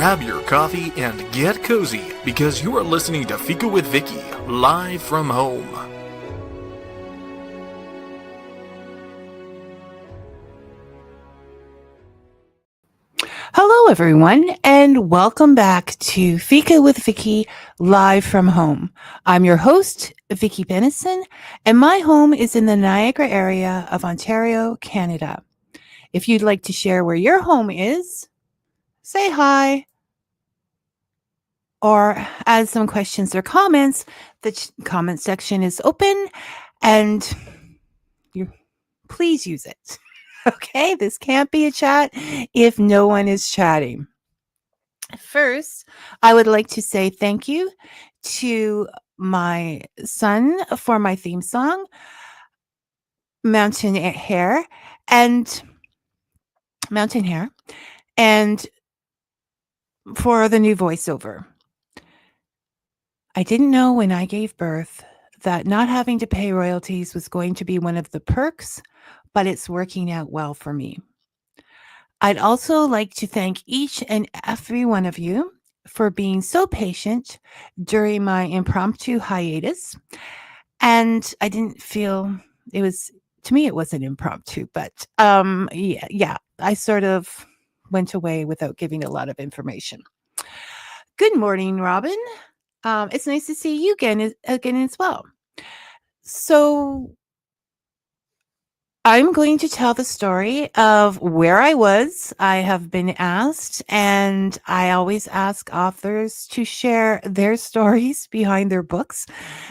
grab your coffee and get cozy because you are listening to Fika with Vicky, live from home. Hello, everyone, and welcome back to Fika with Vicky, live from home. I'm your host, Vicky Bennison, and my home is in the Niagara area of Ontario, Canada. If you'd like to share where your home is, say hi, or add some questions or comments. The comment section is open, and please use it. Okay, this can't be a chat if no one is chatting. First, I would like to say thank you to my son for my theme song, Mountain Hair, and Mountain Hair, and for the new voiceover. I didn't know when I gave birth that not having to pay royalties was going to be one of the perks, but it's working out well for me. I'd also like to thank each and every one of you for being so patient during my impromptu hiatus. And I didn't feel it was, to me, it wasn't impromptu, but yeah, I sort of went away without giving a lot of information. Good morning, Robin. It's nice to see you again as well. So I'm going to tell the story of where I was. I have been asked, and I always ask authors to share their stories behind their books.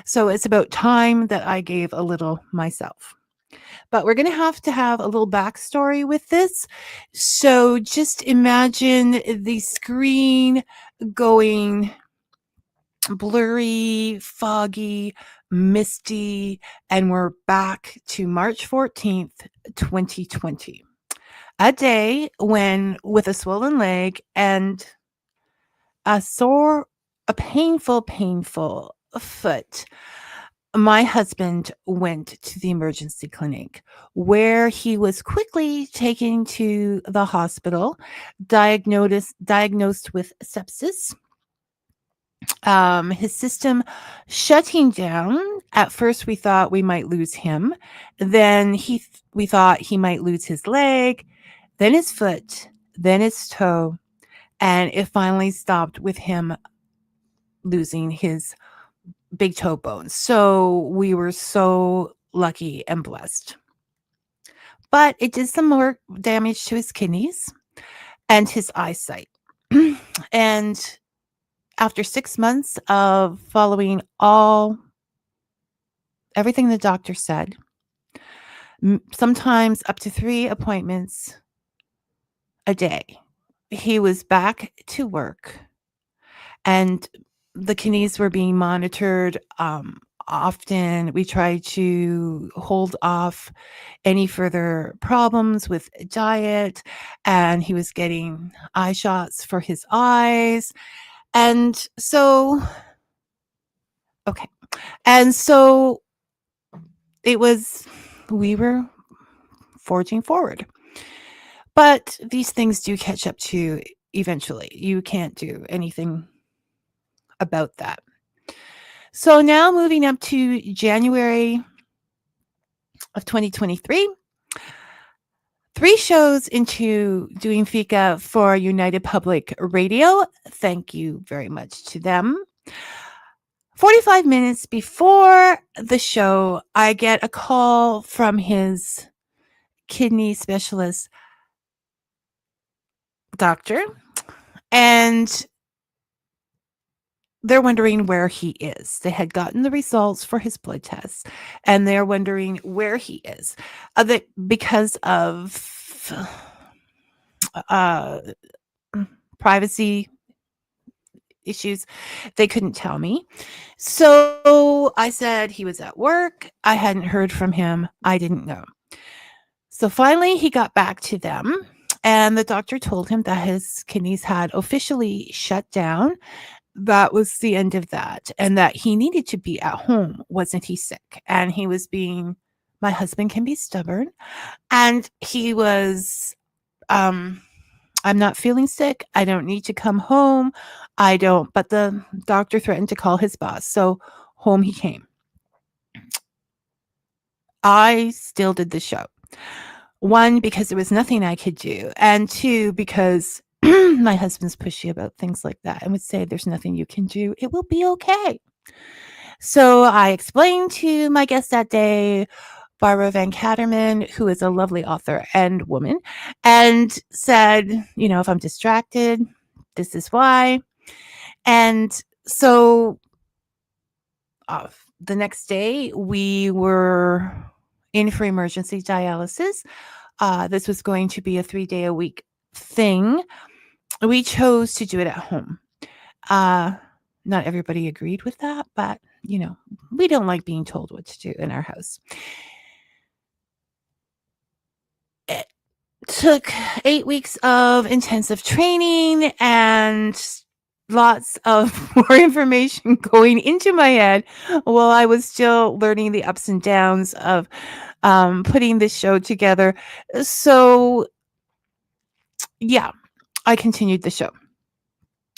So it's about time that I gave a little myself. But we're going to have a little backstory with this. So just imagine the screen going blurry, foggy, misty, and we're back to March 14th, 2020. A day when, with a swollen leg and a painful foot, my husband went to the emergency clinic where he was quickly taken to the hospital, diagnosed with sepsis. His system shutting down. At first, we thought we might lose him. Then we thought he might lose his leg, then his foot, then his toe, and it finally stopped with him losing his big toe bone. So we were so lucky and blessed. But it did some more damage to his kidneys and his eyesight. And after 6 months of following everything the doctor said, sometimes up to 3 appointments a day, he was back to work, and the kidneys were being monitored. Often we tried to hold off any further problems with diet, and he was getting eye shots for his eyes. And so, okay. And so we were forging forward. But these things do catch up to you eventually. You can't do anything about that. So now moving up to January of 2023, 3 shows into doing Fika for United Public Radio. Thank you very much to them. 45 minutes before the show, I get a call from his kidney specialist doctor, and they're wondering where he is. They had gotten the results for his blood tests, and they're wondering where he is. Because of privacy issues, they couldn't tell me. So I said he was at work. I hadn't heard from him. I didn't know. So finally, he got back to them, and the doctor told him that his kidneys had officially shut down. That was the end of that, and that he needed to be at home. Wasn't he sick? And he was my husband can be stubborn, and he was I'm not feeling sick. I don't need to come home. I don't, but the doctor threatened to call his boss. So home he came. I still did the show. One, because there was nothing I could do. And two, because my husband's pushy about things like that and would say, there's nothing you can do. It will be okay. So I explained to my guest that day, Barbara Van Catterman, who is a lovely author and woman, and said, if I'm distracted, this is why. And so the next day, we were in for emergency dialysis. This was going to be a 3-day-a-week thing. We chose to do it at home. Not everybody agreed with that, but, we don't like being told what to do in our house. It took 8 weeks of intensive training and lots of more information going into my head while I was still learning the ups and downs of putting this show together. So, yeah, I continued the show.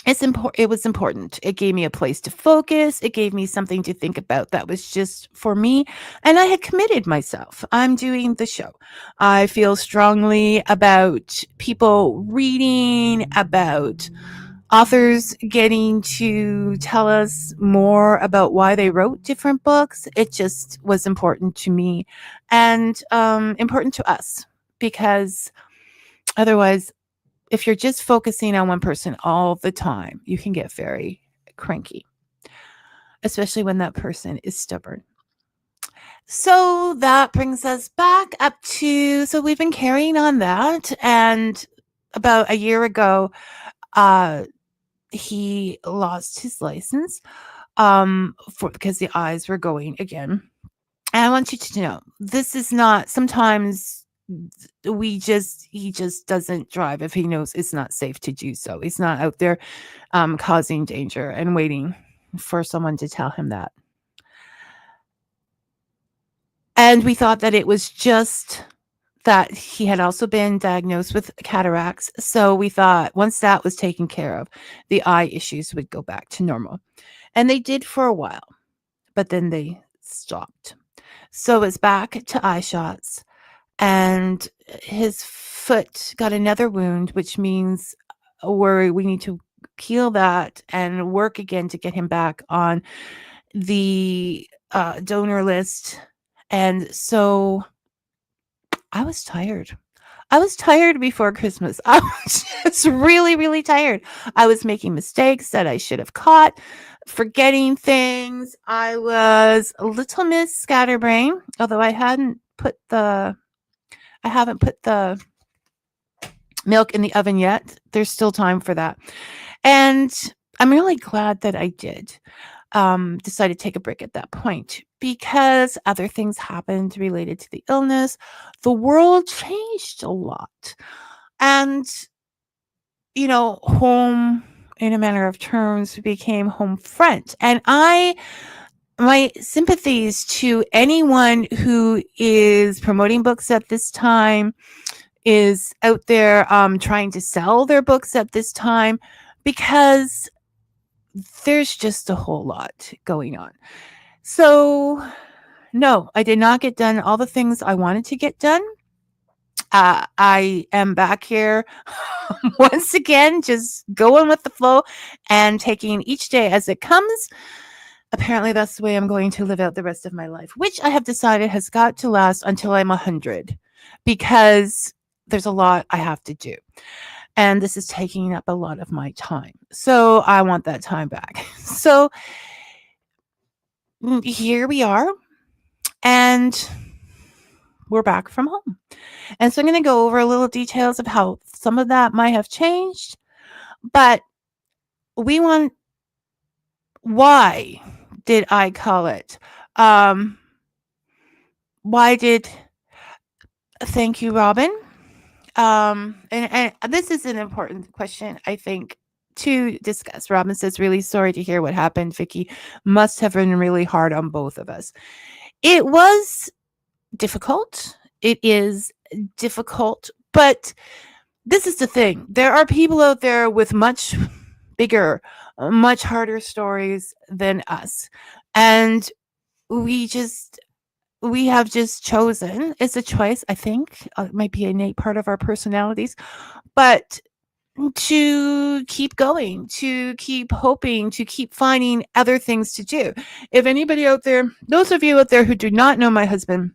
It was important. It gave me a place to focus. It gave me something to think about that was just for me. And I had committed myself. I'm doing the show. I feel strongly about people reading, about authors getting to tell us more about why they wrote different books. It just was important to me and important to us, because otherwise, if you're just focusing on one person all the time, you can get very cranky, especially when that person is stubborn. So that brings us back up to, so we've been carrying on that. And about a year ago, he lost his license because the eyes were going again. And I want you to know, this is not, sometimes he just doesn't drive if he knows it's not safe to do so. He's not out there causing danger and waiting for someone to tell him that. And we thought that it was just that he had also been diagnosed with cataracts. So we thought once that was taken care of, the eye issues would go back to normal. And they did for a while, but then they stopped. So it's back to eye shots. And his foot got another wound, which means we need to heal that and work again to get him back on the donor list. And so I was tired. I was tired before Christmas. I was just really, really tired. I was making mistakes that I should have caught, forgetting things. I was a little Miss Scatterbrain, although I haven't put the milk in the oven yet. There's still time for that. And I'm really glad that I did decide to take a break at that point, because other things happened related to the illness. The world changed a lot. And, home, in a manner of terms, became home front. And my sympathies to anyone who is promoting books at this time, is out there trying to sell their books at this time, because there's just a whole lot going on. So, no, I did not get done all the things I wanted to get done. I am back here once again, just going with the flow and taking each day as it comes. Apparently, that's the way I'm going to live out the rest of my life, which I have decided has got to last until I'm 100, because there's a lot I have to do. And this is taking up a lot of my time. So I want that time back. So here we are. And we're back from home. And so I'm going to go over a little details of how some of that might have changed. But why did I call it? Thank you, Robin. And this is an important question, I think, to discuss. Robin says, really sorry to hear what happened. Vicky, must have been really hard on both of us. It was difficult. It is difficult, but this is the thing. There are people out there with much bigger, much harder stories than us. And we just we have just chosen, it's a choice, I think. It might be an innate part of our personalities, but to keep going, to keep hoping, to keep finding other things to do. If anybody out there, those of you out there who do not know my husband,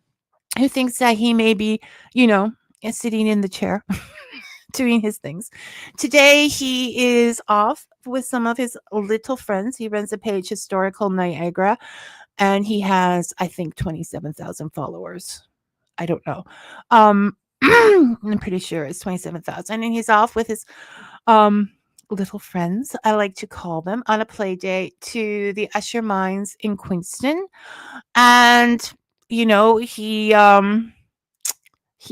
who thinks that he may be, you know, sitting in the chair doing his things. Today he is off with some of his little friends. He runs a page, Historical Niagara, and he has, I think, 27,000 followers. I don't know. I'm pretty sure it's 27,000. And he's off with his um, little friends, I like to call them, on a play date to the Usher Mines in Queenston. And, you know, he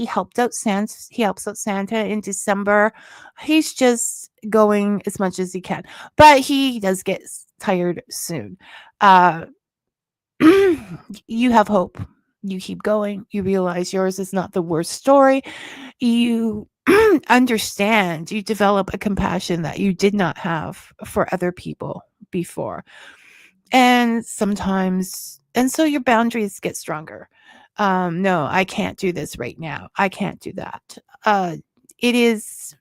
helps out Santa in December. He's just going as much as he can, but he does get tired soon. Uh, you have hope. You keep going. You realize yours is not the worst story. You understand. You develop a compassion that you did not have for other people before. And sometimes, and so your boundaries get stronger. No, I can't do this right now. I can't do that. Uh, it is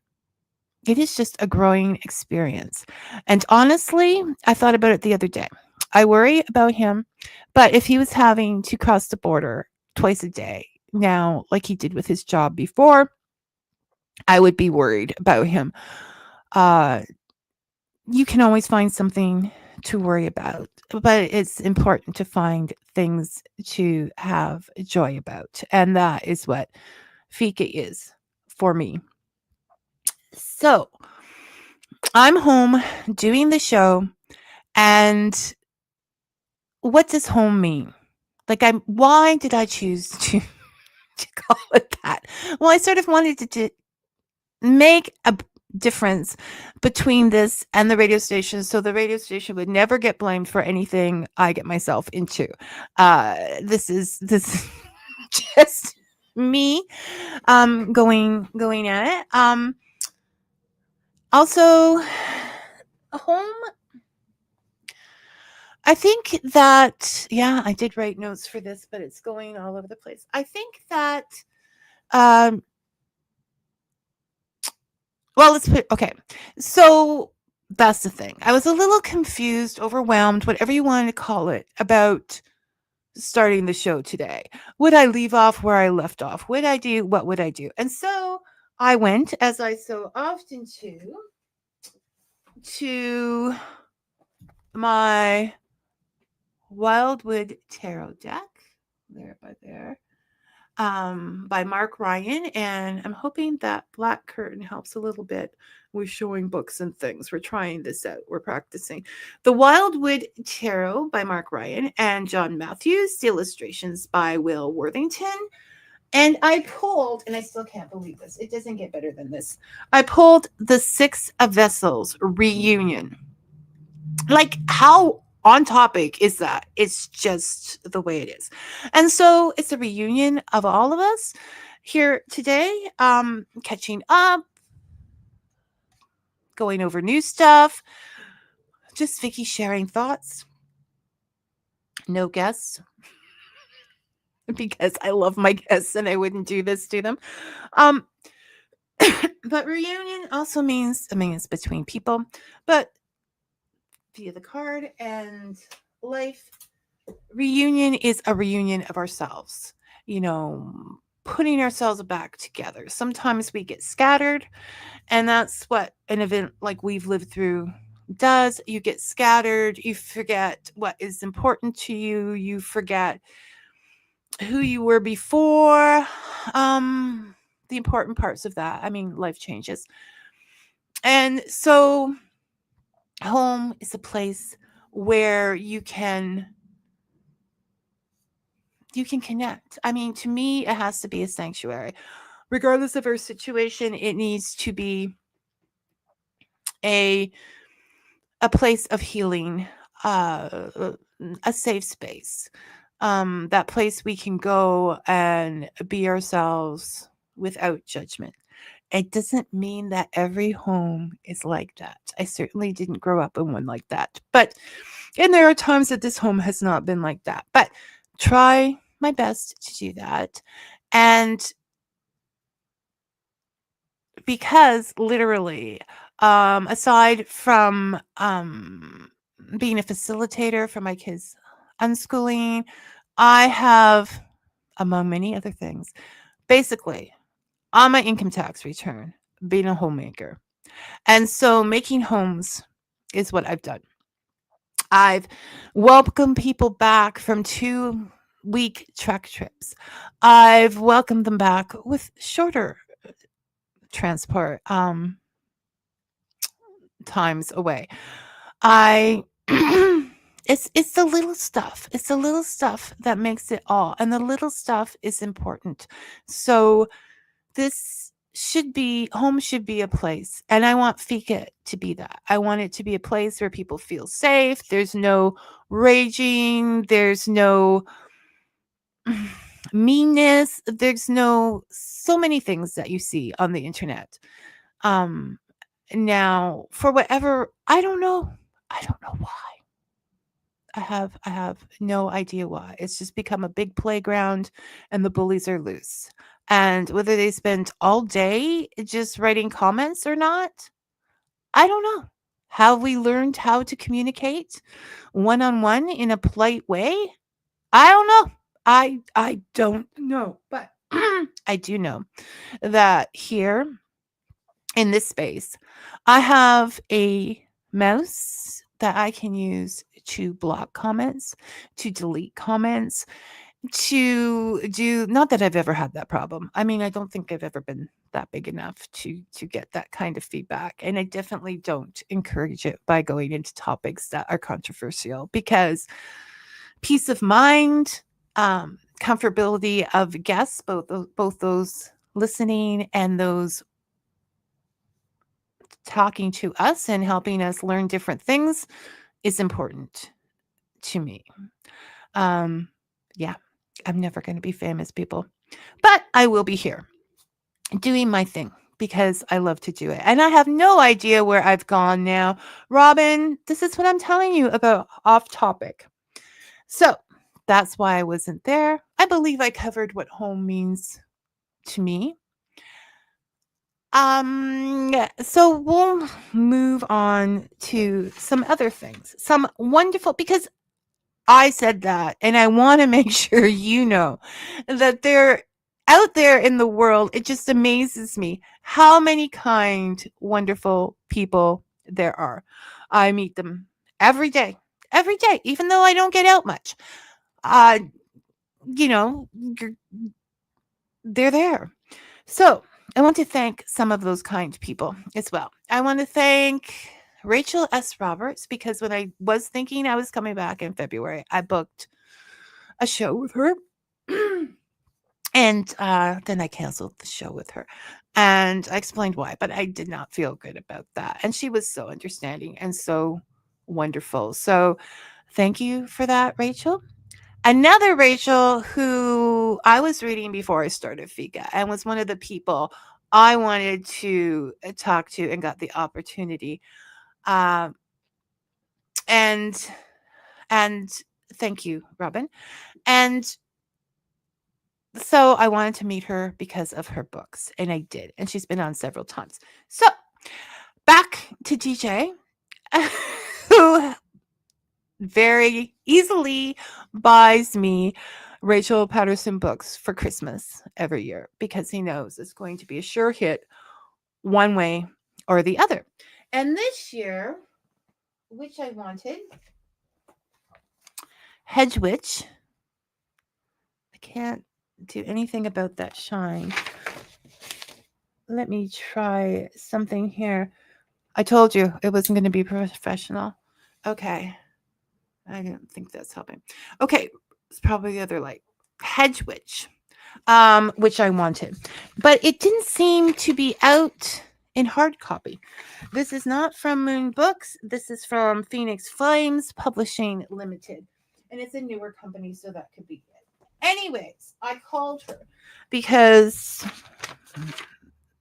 it is just a growing experience. And honestly, I thought about it the other day. I worry about him, but if he was having to cross the border twice a day now, like he did with his job before, I would be worried about him. Uh, you can always find something to worry about, but it's important to find things to have joy about. And that is what Fika is for me. So I'm home doing the show. And what does home mean? Like, why did I choose to, to call it that? Well, I sort of wanted to make a difference between this and the radio station, so the radio station would never get blamed for anything I get myself into. This is just me going at it. Also, home, I think that, yeah, I did write notes for this, but it's going all over the place. I think that um well, let's put okay. So that's the thing. I was a little confused, overwhelmed, whatever you want to call it, about starting the show today. Would I leave off where I left off? Would I do what would I do? And so I went, as I so often do, to my Wildwood Tarot deck. There by there. By Mark Ryan, and I'm hoping that black curtain helps a little bit with showing books and things. We're trying this out. We're practicing. The Wildwood Tarot by Mark Ryan and John Matthews, the illustrations by Will Worthington. And I pulled, and I still can't believe this. It doesn't get better than this. I pulled the Six of Vessels reunion. Like, how on topic is that? It's just the way it is. And so it's a reunion of all of us here today, catching up, going over new stuff, just Vicky sharing thoughts. No guests, because I love my guests and I wouldn't do this to them. Um, but reunion also means, I mean, it's between people, but via the card and life, reunion is a reunion of ourselves, you know, putting ourselves back together. Sometimes we get scattered, and that's what an event like we've lived through does. You get scattered, you forget what is important to you, you forget who you were before. The important parts of that. I mean, life changes. And so home is a place where you can connect. I mean, to me, it has to be a sanctuary. Regardless of our situation, it needs to be a place of healing, a safe space. That place we can go and be ourselves without judgment. it doesn't mean that every home is like that. I certainly didn't grow up in one like that. And there are times that this home has not been like that. But try my best to do that. And because literally, aside from being a facilitator for my kids' unschooling, I have, among many other things, basically on my income tax return, being a homemaker. And so making homes is what I've done. I've welcomed people back from 2-week trek trips. I've welcomed them back with shorter transport times away. I it's the little stuff. It's the little stuff that makes it all. And the little stuff is important. So this should be home should be a place, and I want Fika to be that. I want it to be a place where people feel safe. There's no raging, there's no meanness, there's no so many things that you see on the internet. Um Now, for whatever, I don't know why. I have no idea why. It's just become a big playground and the bullies are loose. And whether they spend all day just writing comments or not, I don't know. Have we learned how to communicate one on one in a polite way? I don't know. I don't know. But I do know that here in this space, I have a mouse that I can use to block comments, to delete comments, to do, not that I've ever had that problem. I mean, I don't think I've ever been that big enough to get that kind of feedback, and I definitely don't encourage it by going into topics that are controversial, because peace of mind, comfortability of guests, both those listening and those talking to us and helping us learn different things, is important to me. Um, yeah, I'm never going to be famous, people, but I will be here doing my thing because I love to do it. And I have no idea where I've gone now. Robin, this is what I'm telling you about off topic. So that's why I wasn't there. I believe I covered what home means to me. So we'll move on to some other things. Some wonderful, because I said that, and I want to make sure you know that they're out there in the world. It just amazes me how many kind, wonderful people there are. I meet them every day, even though I don't get out much. Uh, you know, they're there. So I want to thank some of those kind people as well. I want to thank Rachel S. Roberts, because when I was thinking I was coming back in February, I booked a show with her. And then I canceled the show with her. And I explained why, but I did not feel good about that. And she was so understanding and so wonderful. So thank you for that, Rachel. Another Rachel who I was reading before I started Fika and was one of the people I wanted to talk to and got the opportunity. Um, and and thank you, Robin. And so I wanted to meet her because of her books, and I did. And she's been on several times. So back to DJ, who very easily buys me Rachel Patterson books for Christmas every year because he knows it's going to be a sure hit one way or the other. And this year, which I wanted, Hedge Witch. I can't do anything about that shine. Let me try something here. I told you it wasn't going to be professional. Okay. I don't think that's helping. Okay. It's probably the other light. Hedge Witch, which I wanted. But it didn't seem to be out in hard copy. This is not from Moon Books. This is from Phoenix Flames Publishing Limited. And it's a newer company, so that could be it. Anyways, I called her because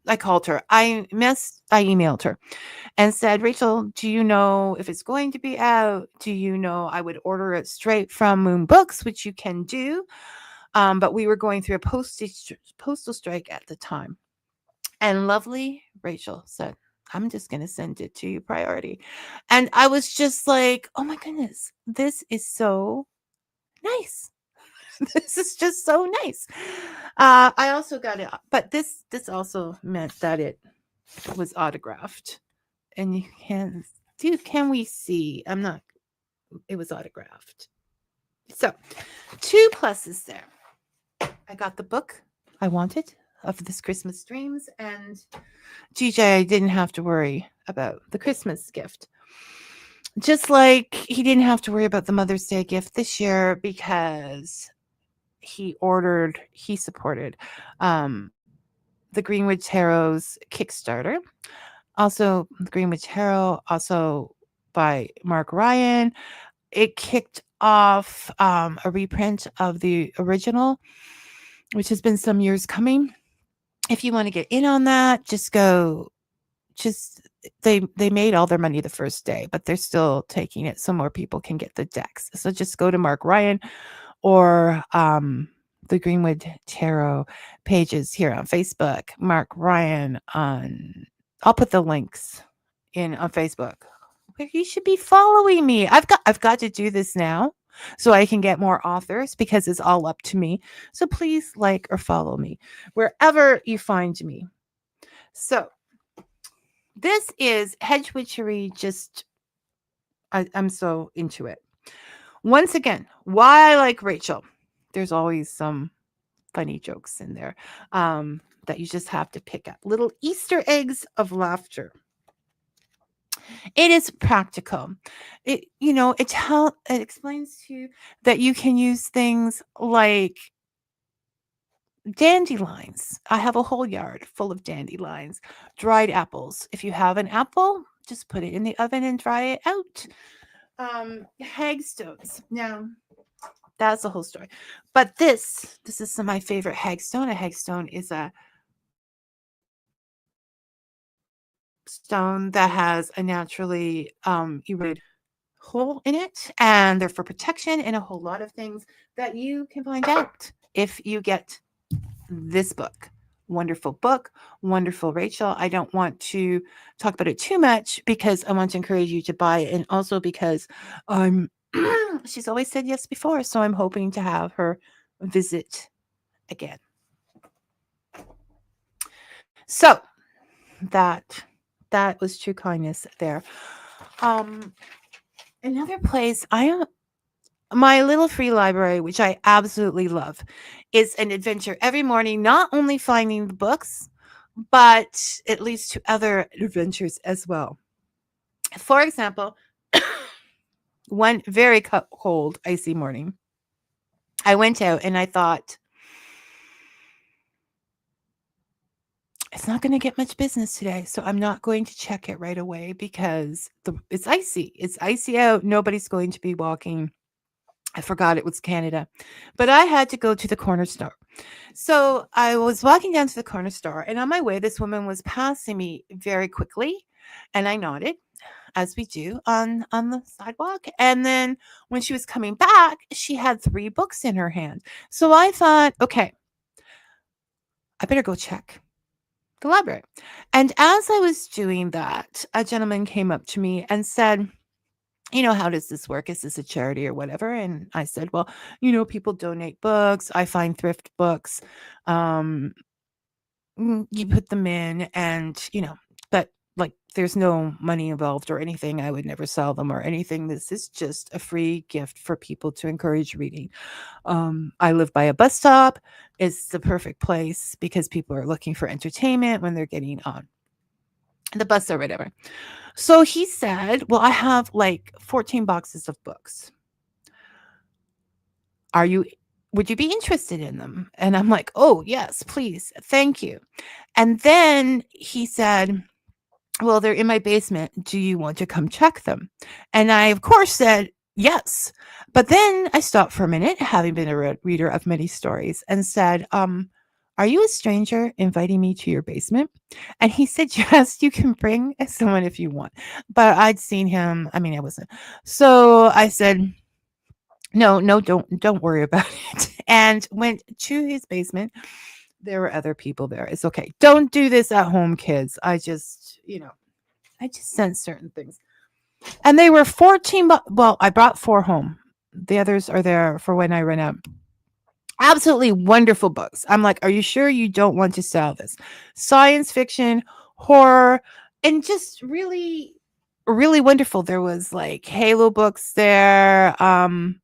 I called her. I emailed her and said, Rachel, do you know if it's going to be out? Do you know I would order it straight from Moon Books, which you can do? But we were going through a postal strike at the time. And lovely Rachel said, I'm just going to send it to you priority. And I was just like, oh my goodness, this is so nice. This is just so nice. I also got it, but this also meant that it was autographed. And you can we see? It was autographed. So 2 pluses there. I got the book I wanted of This Christmas Dreams, and GJ, I didn't have to worry about the Christmas gift. Just like he didn't have to worry about the Mother's Day gift this year because he supported the Greenwood Tarot's Kickstarter. Also, the Greenwood Tarot, also by Mark Ryan. It kicked off a reprint of the original, which has been some years coming. If you want to get in on that, they made all their money the first day, but they're still taking it so more people can get the decks. So just go to Mark Ryan or the Greenwood Tarot pages here on Facebook. Mark Ryan I'll put the links in on Facebook. You should be following me. I've got to do this now so I can get more authors because it's all up to me. So please like or follow me wherever you find me. So this is Hedge Witchery. I'm so into it. Once again, why I like Rachel. There's always some funny jokes in there that you just have to pick up. Little Easter eggs of laughter. It is practical. It explains to you that you can use things like dandelions. I have a whole yard full of dandelions, dried apples. If you have an apple, just put it in the oven and dry it out. Hagstones. Now, that's the whole story. But this is my favorite hagstone. A hagstone is a stone that has a naturally eroded hole in it, and they're for protection and a whole lot of things that you can find out if you get this book. Wonderful book, wonderful Rachel. I don't want to talk about it too much because I want to encourage you to buy it, and also because she's always said yes before, so I'm hoping to have her visit again. So that was true kindness there. Another place my little free library, which I absolutely love, is an adventure every morning, not only finding the books, but it leads to other adventures as well. For example, one very cold, icy morning, I went out and I thought, it's not going to get much business today, so I'm not going to check it right away because it's icy. It's icy out. Nobody's going to be walking. I forgot it was Canada, but I had to go to the corner store. So I was walking down to the corner store, and on my way, this woman was passing me very quickly, and I nodded, as we do on the sidewalk. And then when she was coming back, she had 3 books in her hand. So I thought, okay, I better go check the library. And as I was doing that, a gentleman came up to me and said, how does this work? Is this a charity or whatever? And I said, well, people donate books. I find thrift books. You put them in and, but like there's no money involved or anything. I would never sell them or anything. This is just a free gift for people to encourage reading. I live by a bus stop. It's the perfect place because people are looking for entertainment when they're getting on the bus or whatever. So he said, well, I have like 14 boxes of books. Would you be interested in them? And I'm like, oh, yes, please. Thank you. And then he said, well, they're in my basement. Do you want to come check them? And I, of course, said, yes. But then I stopped for a minute, having been a reader of many stories, and said, are "Are you a stranger inviting me to your basement?" And he said, "Yes, you can bring someone if you want." But I'd seen him. I mean, I wasn't. So I said, "No, no, don't worry about it." And went to his basement. There were other people there. It's okay. Don't do this at home, kids. I just sense certain things. And they were 14 well, I brought 4 home. The others are there for when I run out. Absolutely wonderful books. I'm like, "Are you sure you don't want to sell this?" Science fiction, horror, and just really, really wonderful. There was like Halo books there, all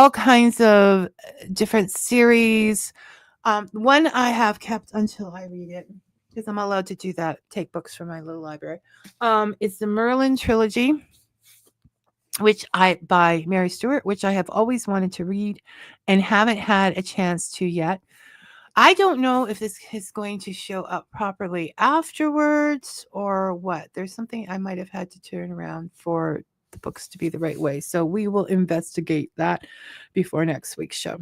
kinds of different series. One I have kept until I read it because I'm allowed to do that. Take books from my little library. It's the Merlin trilogy, which I by Mary Stewart, which I have always wanted to read and haven't had a chance to yet. I don't know if this is going to show up properly afterwards or what. There's something I might have had to turn around for the books to be the right way. So we will investigate that before next week's show.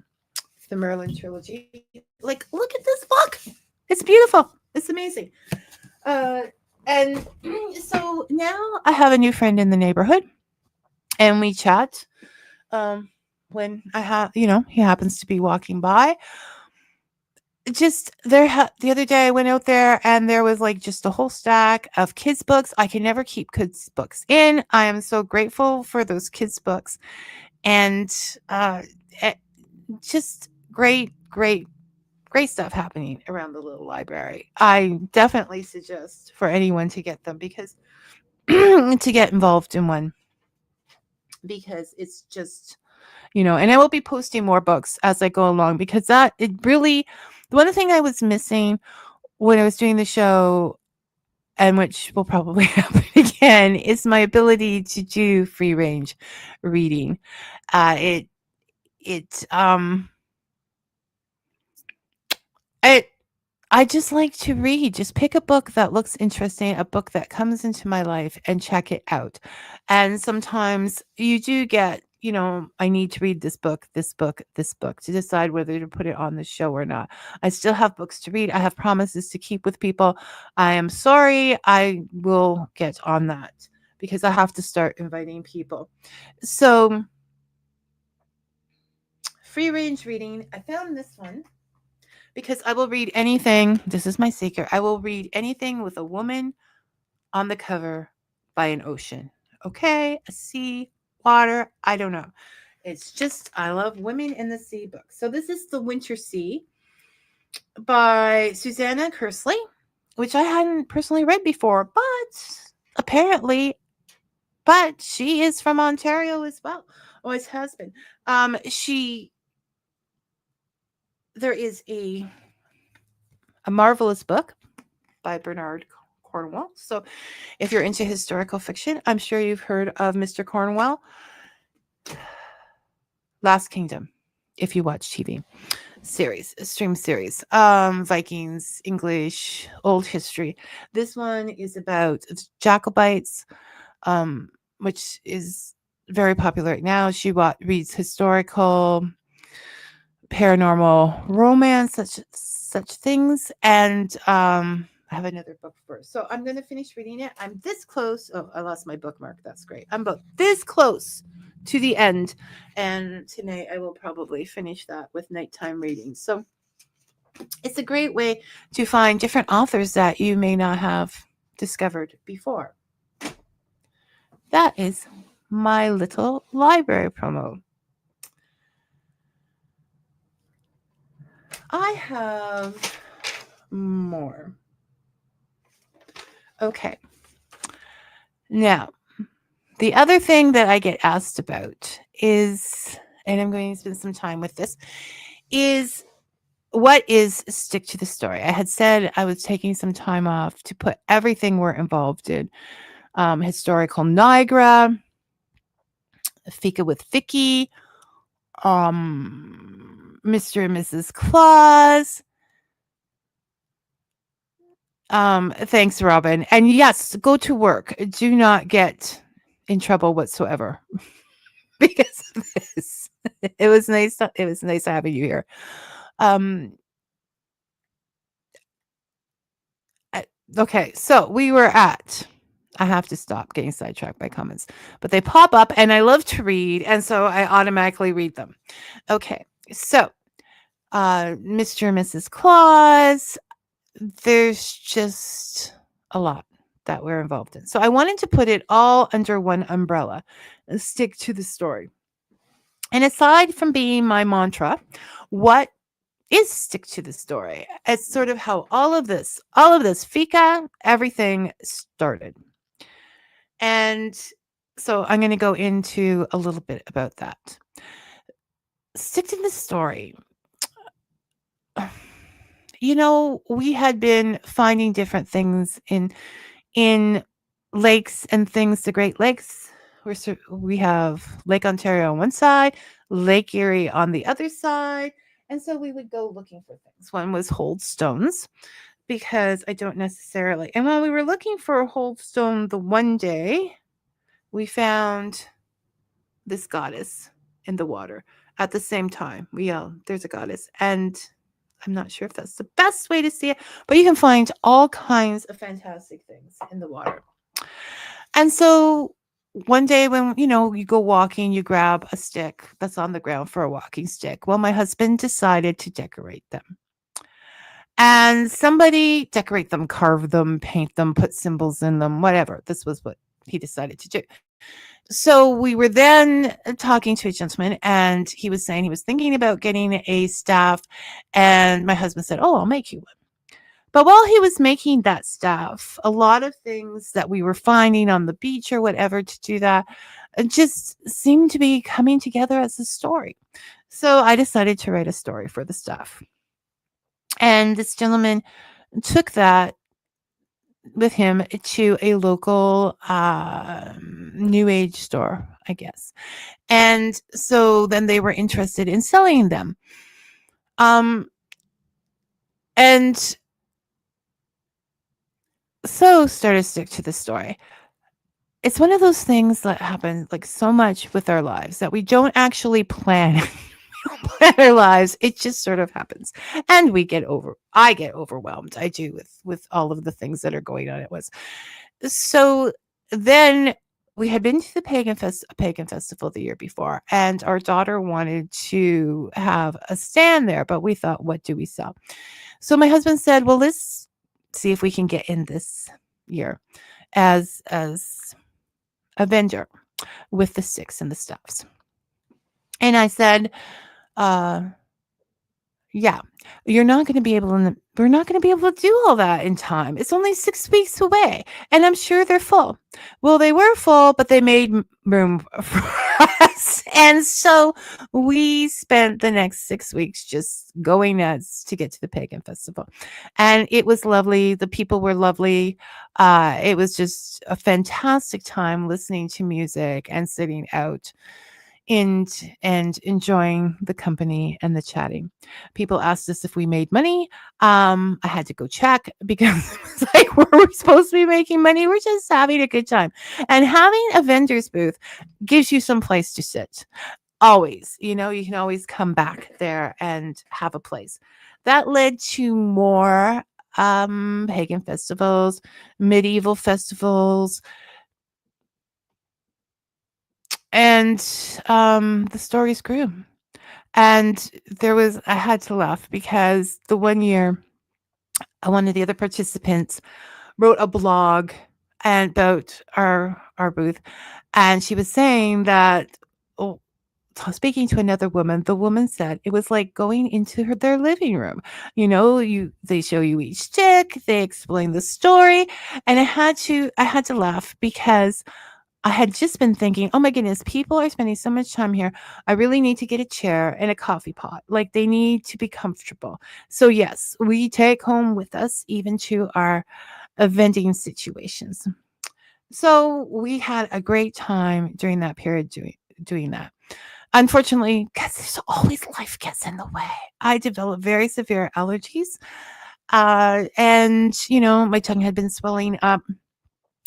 The Merlin trilogy. Like, look at this book. It's beautiful. It's amazing. Uh, and so now I have a new friend in the neighborhood and we chat. When I have, he happens to be walking by. Just the other day I went out there and there was like just a whole stack of kids books. I can never keep kids books in. I am so grateful for those kids books and eh, just great stuff happening around the little library. I definitely suggest for anyone to get them because to get involved in one because it's just and I will be posting more books as I go along because the one thing I was missing when I was doing the show and which will probably happen again is my ability to do free range reading. Uh, it it I I just like to read. Just pick a book that looks interesting, a book that comes into my life and check it out. And sometimes you do get, I need to read this book to decide whether to put it on the show or not. I still have books to read. I have promises to keep with people. I am sorry. I will get on that because I have to start inviting people. So, free range reading. I found this one because I will read anything. This is my secret. I will read anything with a woman on the cover by an ocean. Okay, a sea, water, I don't know. It's just I love women in the sea books. So this is The Winter Sea by Susanna Kersley, which I hadn't personally read before, but apparently she is from Ontario as well. Always has been. She there is a marvelous book by Bernard Cornwell. So if you're into historical fiction, I'm sure you've heard of Mr. Cornwell. Last Kingdom, if you watch TV series, stream series, Vikings, English, old history. This one is about Jacobites, um, which is very popular right now. She reads historical, paranormal, romance, such things, and I have another book first. So I'm going to finish reading it. I'm this close. Oh, I lost my bookmark. That's great. I'm about this close to the end. And tonight I will probably finish that with nighttime reading. So it's a great way to find different authors that you may not have discovered before. That is my little library promo. I have more. Okay. Now, the other thing that I get asked about is, and I'm going to spend some time with this, is what is stick to the story? I had said I was taking some time off to put everything we're involved in. Historical Niagara, Fika with Vicky, Mr. and Mrs. Claus. Thanks, Robin. And yes, go to work. Do not get in trouble whatsoever because of this. It was nice having you here. Okay, so we were at I have to stop getting sidetracked by comments, but they pop up and I love to read, and so I automatically read them. Okay, so Mr. and Mrs. Claus, there's just a lot that we're involved in. So I wanted to put it all under one umbrella and stick to the story. And aside from being my mantra, what is stick to the story? It's sort of how all of this Fika, everything started. And so I'm going to go into a little bit about that. Stick to the story. We had been finding different things in lakes and things, the Great Lakes. We have Lake Ontario on one side, Lake Erie on the other side. And so we would go looking for things. One was hold stones because I don't necessarily. And while we were looking for a hold stone the one day, we found this goddess in the water at the same time. We yell, there's a goddess. And I'm not sure if that's the best way to see it, but you can find all kinds of fantastic things in the water. And so one day when, you go walking, you grab a stick that's on the ground for a walking stick. Well, my husband decided to decorate them. And somebody decorate them, carve them, paint them, put symbols in them, whatever. This was what he decided to do. So we were then talking to a gentleman, and he was saying he was thinking about getting a staff. And my husband said, "Oh, I'll make you one." But while he was making that staff, a lot of things that we were finding on the beach or whatever to do that just seemed to be coming together as a story. So I decided to write a story for the staff. And this gentleman took that with him to a local new age store, I guess. And so then they were interested in selling them. And so started to stick to the story. It's one of those things that happen like so much with our lives that we don't actually plan plan our lives. It just sort of happens. And I get overwhelmed. I do with all of the things that are going on at once. So then we had been to the pagan festival the year before, and our daughter wanted to have a stand there, but we thought, what do we sell? So my husband said, well, let's see if we can get in this year as a vendor with the sticks and the stuffs. And I said, yeah, we're not going to be able to do all that in time. It's only 6 weeks away, and I'm sure they're full. Well, they were full, but they made room for us. And so we spent the next 6 weeks just going nuts to get to the pagan festival. And it was lovely. The people were lovely. It was just a fantastic time listening to music and sitting out and enjoying the company and the chatting. People asked us if we made money. I had to go check because it's like, were we supposed to be making money? We're just having a good time. And having a vendor's booth gives you some place to sit. Always, you can always come back there and have a place. That led to more pagan festivals, medieval festivals, and the stories grew. And I had to laugh because the one year, one of the other participants wrote a blog and about our booth, and she was saying that, oh, speaking to another woman, the woman said it was like going into their living room. They show you each stick, they explain the story, and I had to laugh because I had just been thinking, oh my goodness, people are spending so much time here. I really need to get a chair and a coffee pot. Like, they need to be comfortable. So yes, we take home with us even to our vending situations. So we had a great time during that period doing that. Unfortunately, because there's always life gets in the way. I developed very severe allergies. And my tongue had been swelling up.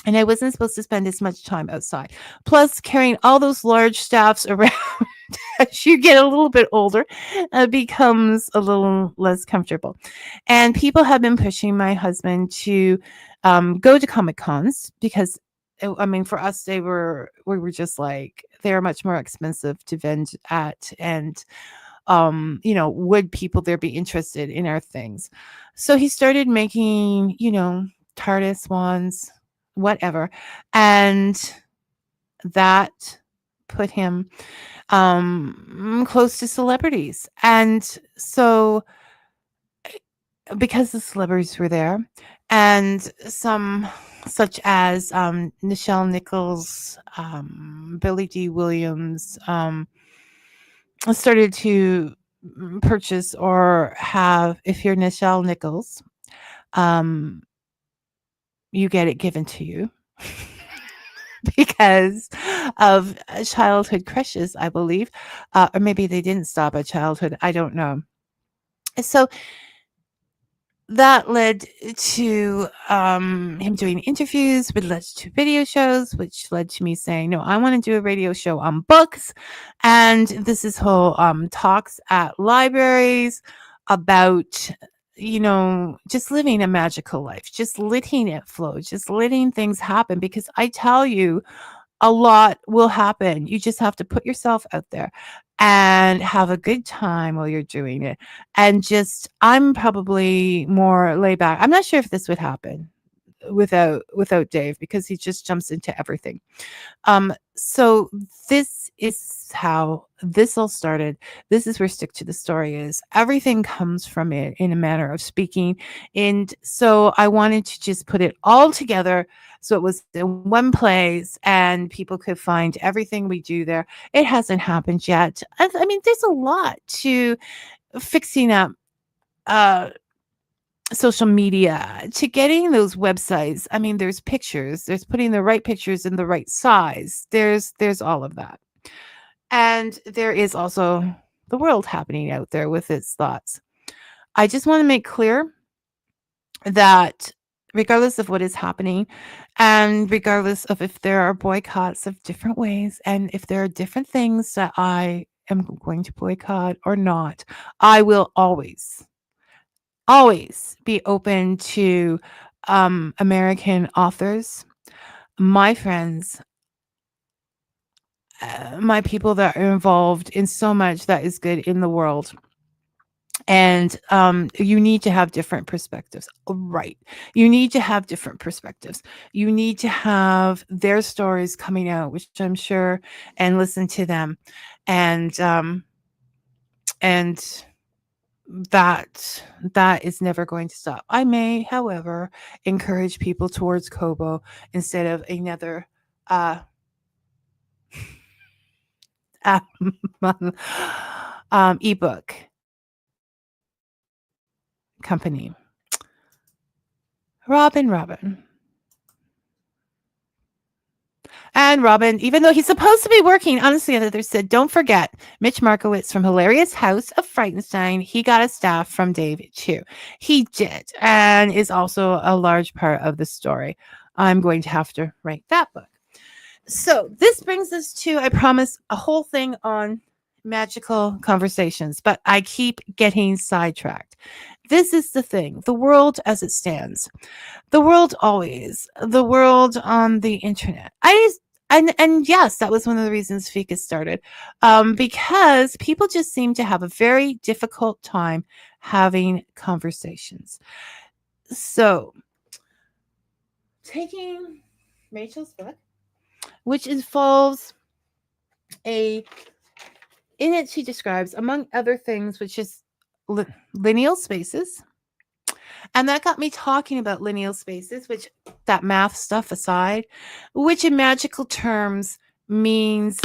and I wasn't supposed to spend as much time outside. Plus, carrying all those large staffs around as you get a little bit older becomes a little less comfortable. And people have been pushing my husband to go to Comic Cons because, I mean, for us, we were just like, they're much more expensive to vend at. And, would people there be interested in our things? So he started making, TARDIS ones, whatever. And that put him close to celebrities. And so because the celebrities were there and some such as Nichelle Nichols, Billy D. Williams, started to purchase or have, if you're Nichelle Nichols, um, you get it given to you because of childhood crushes, I believe. Or maybe they didn't stop at childhood. I don't know. So that led to him doing interviews, which led to video shows, which led to me saying, no, I want to do a radio show on books. And this is whole talks at libraries about, just living a magical life, just letting it flow, just letting things happen. Because I tell you, a lot will happen. You just have to put yourself out there and have a good time while you're doing it. And just, I'm probably more laid back. I'm not sure if this would happen without Dave because he just jumps into everything. So this is how this all started. This is where Stick to the Story is. Everything comes from it in a manner of speaking. And so I wanted to just put it all together so it was in one place and people could find everything we do there. It hasn't happened yet. I mean, there's a lot to fixing up social media, to getting those websites. I mean, there's pictures, there's putting the right pictures in the right size. There's all of that. And there is also the world happening out there with its thoughts. I just want to make clear that regardless of what is happening and regardless of if there are boycotts of different ways and if there are different things that I am going to boycott or not, I will always be open to American authors, my friends, my people that are involved in so much that is good in the world. And you need to have different perspectives. Right. You need to have different perspectives. You need to have their stories coming out, which I'm sure, and listen to them. And that is never going to stop. I may, however, encourage people towards Kobo instead of another ebook company. Robin. And Robin, even though he's supposed to be working, honestly, others said, don't forget Mitch Markowitz from Hilarious House of Frightenstein. He got a staff from Dave too. He did, and is also a large part of the story. I'm going to have to write that book. So this brings us to, I promise, a whole thing on magical conversations, but I keep getting sidetracked. This is the thing, the world as it stands. The world on the internet. And yes, that was one of the reasons Fika started, because people just seem to have a very difficult time having conversations. So, taking Rachel's book, which involves in it she describes, among other things, which is lineal spaces. And that got me talking about lineal spaces, which, that math stuff aside, which in magical terms means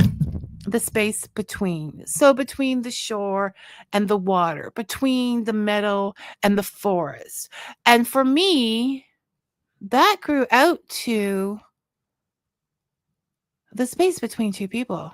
the space between. So between the shore and the water, between the meadow and the forest. And for me, that grew out to the space between two people.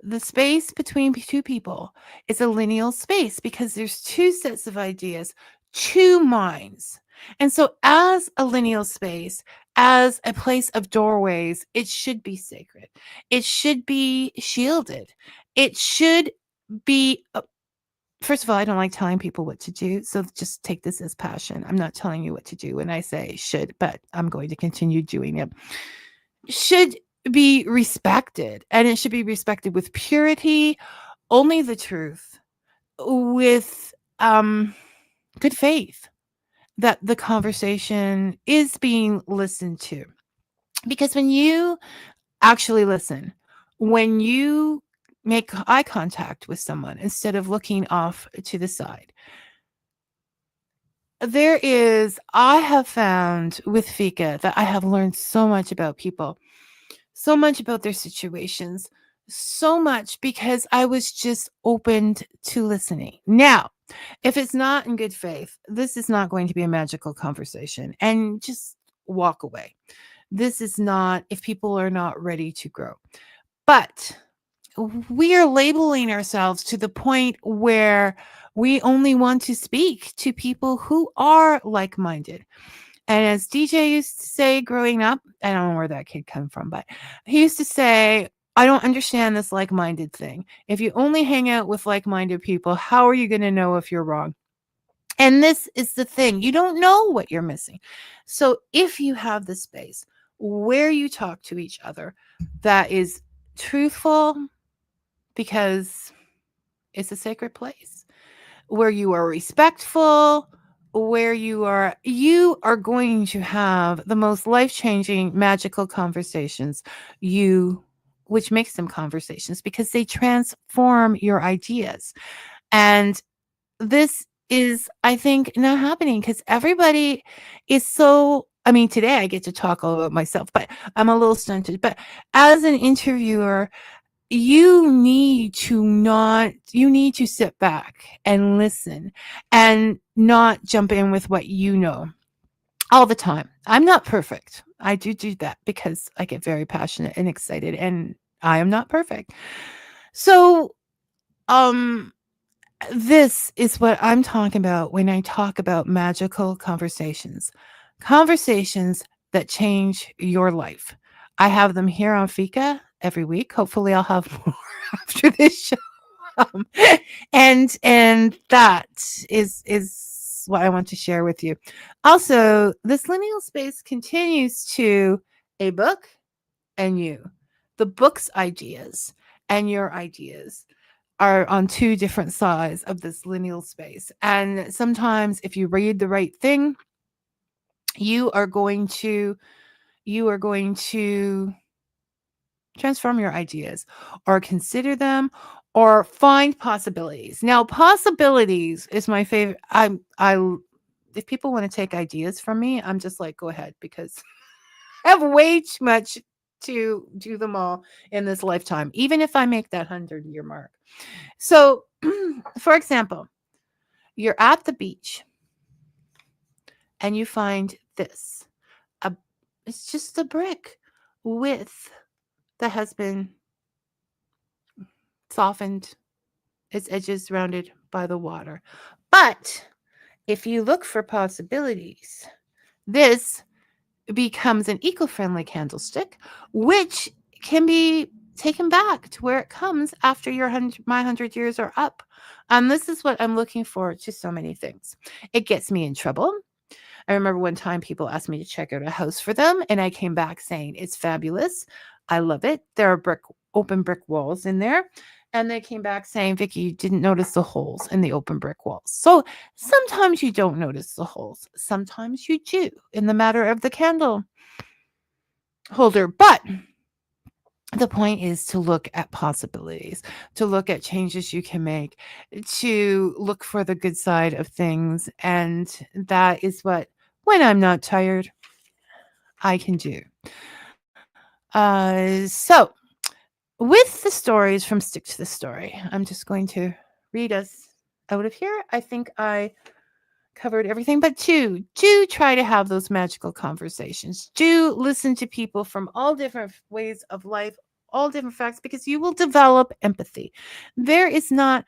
The space between two people is a lineal space because there's two sets of ideas, two minds. And so as a lineal space, as a place of doorways, it should be sacred. It should be shielded. It should be first of all, I don't like telling people what to do, so just take this as passion. I'm not telling you what to do when I say should, but I'm going to continue doing it. Should be respected, and it should be respected with purity, only the truth, with good faith that the conversation is being listened to. Because when you actually listen, when you make eye contact with someone instead of looking off to the side, I have found with Fika that I have learned so much about people, so much about their situations, so much because I was just opened to listening. Now, if it's not in good faith, this is not going to be a magical conversation, and just walk away. This is not if people are not ready to grow. But we are labeling ourselves to the point where we only want to speak to people who are like minded. And as DJ used to say growing up, I don't know where that kid come from, but he used to say, I don't understand this like minded thing. If you only hang out with like minded people, how are you going to know if you're wrong? And this is the thing. You don't know what you're missing. So if you have the space where you talk to each other that is truthful, because it's a sacred place, where you are respectful, where you are going to have the most life-changing magical conversations, you which makes them conversations because they transform your ideas. And this is, I think, not happening because everybody is so, I mean, today I get to talk all about myself, but I'm a little stunted. But as an interviewer, you need to sit back and listen and not jump in with what you know all the time. I'm not perfect. I do that because I get very passionate and excited, and I am not perfect. So, um this is what I'm talking about when I talk about magical conversations. Conversations that change your life. I have them here on Fika every week. Hopefully I'll have more after this show. Um, and that is what I want to share with you. Also, this liminal space continues to a book and you. The book's ideas and your ideas are on two different sides of this lineal space. And sometimes if you read the right thing, you are going to transform your ideas or consider them or find possibilities. Now, possibilities is my favorite. I if people want to take ideas from me, I'm just like, go ahead, because I have way too much to do them all in this lifetime, even if I make that 100-year mark. So, for example, you're at the beach and you find this. A, it's just a brick with that has been softened, its edges rounded by the water. But if you look for possibilities, this becomes an eco-friendly candlestick, which can be taken back to where it comes after my 100 years are up. And this is what I'm looking for to so many things. It gets me in trouble. I remember one time people asked me to check out a house for them, and I came back saying it's fabulous. I love it. There are open brick walls in there. And they came back saying, Vicky, you didn't notice the holes in the open brick walls. So sometimes you don't notice the holes. Sometimes you do in the matter of the candle holder. But the point is to look at possibilities, to look at changes you can make, to look for the good side of things. And that is what, when I'm not tired, I can do. So, with the stories from Stick to the Story, I'm just going to read us out of here. I think I covered everything, but do try to have those magical conversations. Do listen to people from all different ways of life, all different facts, because you will develop empathy. There is not,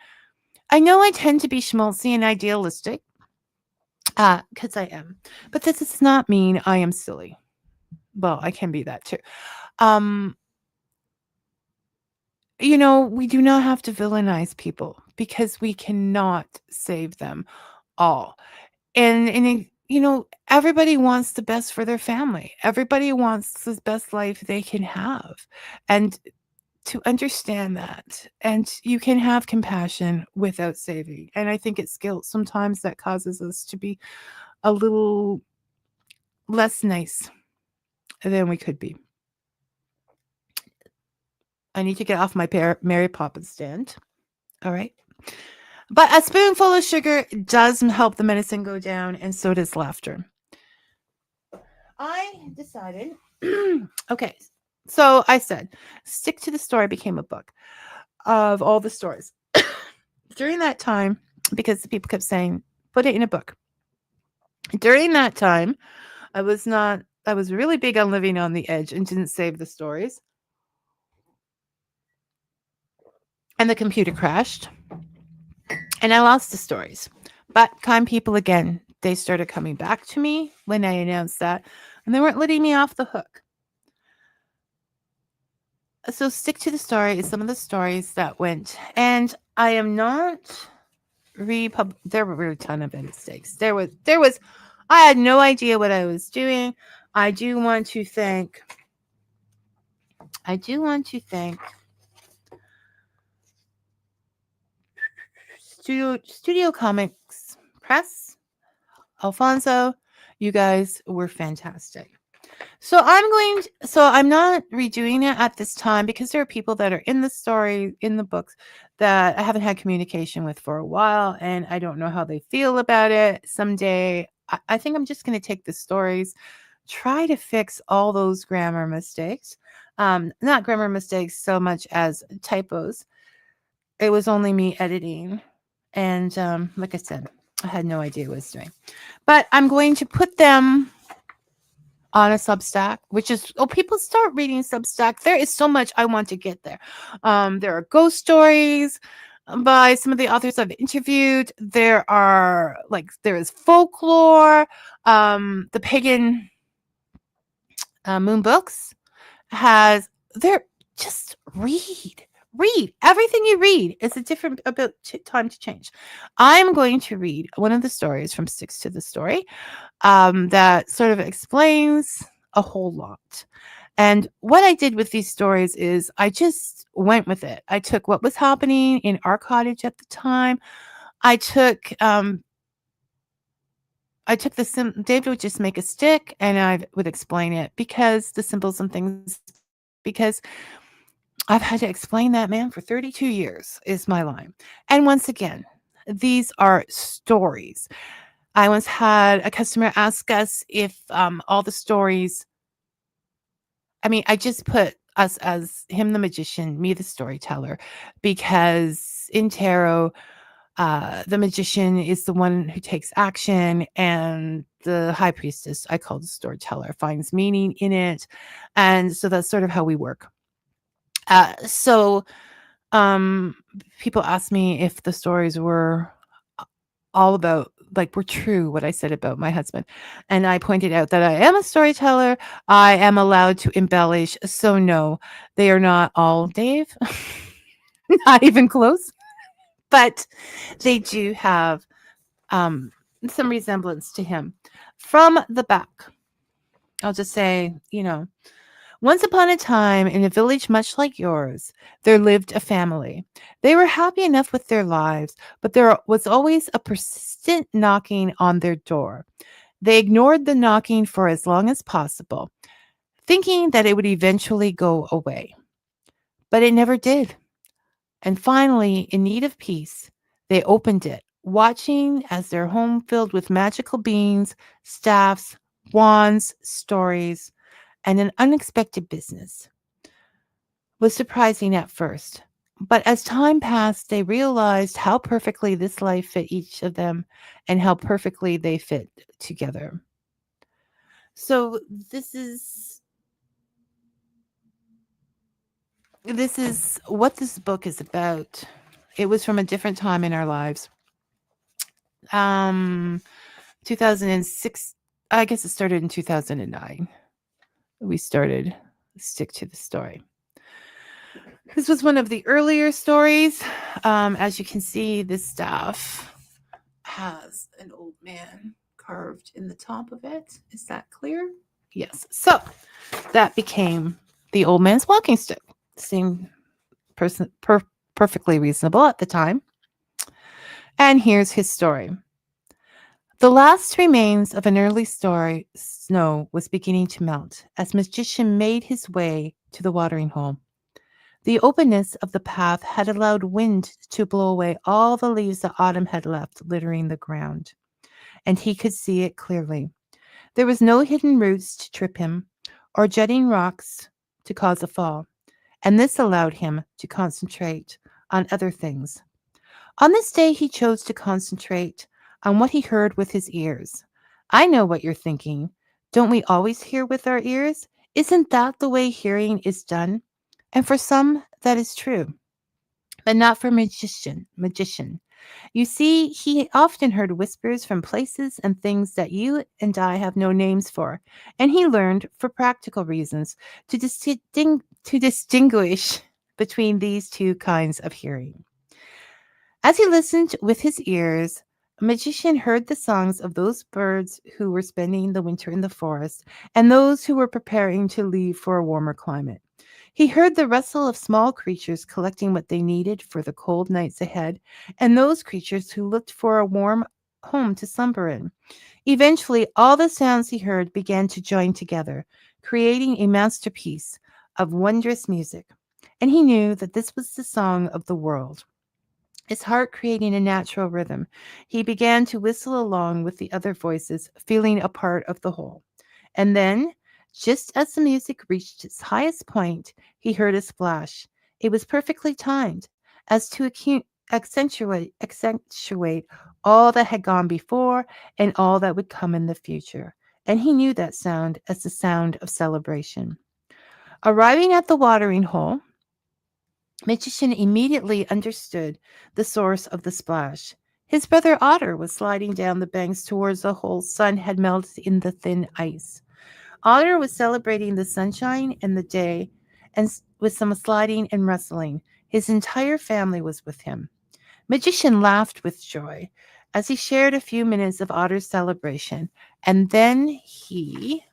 I know I tend to be schmaltzy and idealistic, because I am, but this does not mean I am silly. Well, I can be that too. Um, you know, we do not have to villainize people because we cannot save them all. You know, everybody wants the best for their family. Everybody wants the best life they can have. And to understand that, and you can have compassion without saving. And I think it's guilt sometimes that causes us to be a little less nice than we could be. I need to get off my Mary Poppins stand. All right. But a spoonful of sugar does help the medicine go down, and so does laughter. I decided, okay, so I said, Stick to the Story became a book of all the stories. During that time, because the people kept saying, put it in a book. During that time, I was really big on living on the edge and didn't save the stories. And the computer crashed and I lost the stories. But kind people again, they started coming back to me when I announced that, and they weren't letting me off the hook. So Stick to the Story is some of the stories that went, and I am not there were a ton of mistakes. There was I had no idea what I was doing. I do want to thank I do want to thank Studio Comics Press, Alfonso. You guys were fantastic. So I'm not redoing it at this time because there are people that are in the story, in the books, that I haven't had communication with for a while, and I don't know how they feel about it. Someday, I think I'm just going to take the stories, try to fix all those grammar mistakes. Not grammar mistakes so much as typos. It was only me editing. And like I said, I had no idea what I was doing. But I'm going to put them on a Substack, which is people start reading Substack. There is so much I want to get there. There are ghost stories by some of the authors I've interviewed. There is folklore. The Pagan Moon Books has they're just read everything you read. It's a different about time to change. I'm going to read one of the stories from Sticks to the Story that sort of explains a whole lot. And what I did with these stories is I just went with it. I took what was happening in our cottage at the time. I took David would just make a stick and I would explain it because the symbols and things, because I've had to explain that man for 32 years is my line. And once again, these are stories. I once had a customer ask us if all the stories, I just put us as him the magician, me the storyteller, because in tarot, the magician is the one who takes action, and the high priestess, I call the storyteller, finds meaning in it. And so that's sort of how we work. So um, people ask me if the stories were all about were true what I said about my husband. And I pointed out that I am a storyteller. I am allowed to embellish. So no, they are not all Dave. Not even close. But they do have um some resemblance to him. From the back, I'll just say, once upon a time, in a village much like yours, there lived a family. They were happy enough with their lives, but there was always a persistent knocking on their door. They ignored the knocking for as long as possible, thinking that it would eventually go away. But it never did. And finally, in need of peace, they opened it, watching as their home filled with magical beings, staffs, wands, stories, and an unexpected business was surprising at first. But as time passed, they realized how perfectly this life fit each of them and how perfectly they fit together. So this is what this book is about. It was from a different time in our lives. 2006, I guess it started in 2009. we started stick to the story. This was one of the earlier stories. As you can see, this staff has an old man carved in the top of it. Is that clear? Yes. So that became the old man's walking stick. Seemed perfectly reasonable at the time. And here's his story. The last remains of an early snow was beginning to melt as Magician made his way to the watering hole. The openness of the path had allowed wind to blow away all the leaves that autumn had left littering the ground, and he could see it clearly. There was no hidden roots to trip him, or jutting rocks to cause a fall, and this allowed him to concentrate on other things. On this day, he chose to concentrate on what he heard with his ears. I know what you're thinking. Don't we always hear with our ears? Isn't that the way hearing is done? And for some, that is true, but not for magician. You see, he often heard whispers from places and things that you and I have no names for, and he learned, for practical reasons, to distinguish between these two kinds of hearing. As he listened with his ears, a magician heard the songs of those birds who were spending the winter in the forest and those who were preparing to leave for a warmer climate. He heard the rustle of small creatures collecting what they needed for the cold nights ahead, and those creatures who looked for a warm home to slumber in. Eventually, all the sounds he heard began to join together, creating a masterpiece of wondrous music. And he knew that this was the song of the world. His heart creating a natural rhythm, he began to whistle along with the other voices, feeling a part of the whole. And then, just as the music reached its highest point, he heard a splash. It was perfectly timed, as to accentuate all that had gone before and all that would come in the future. And he knew that sound as the sound of celebration. Arriving at the watering hole, Magician immediately understood the source of the splash. His brother Otter was sliding down the banks towards the hole sun had melted in the thin ice. Otter was celebrating the sunshine and the day, and with some sliding and rustling. His entire family was with him. Magician laughed with joy as he shared a few minutes of Otter's celebration, and then he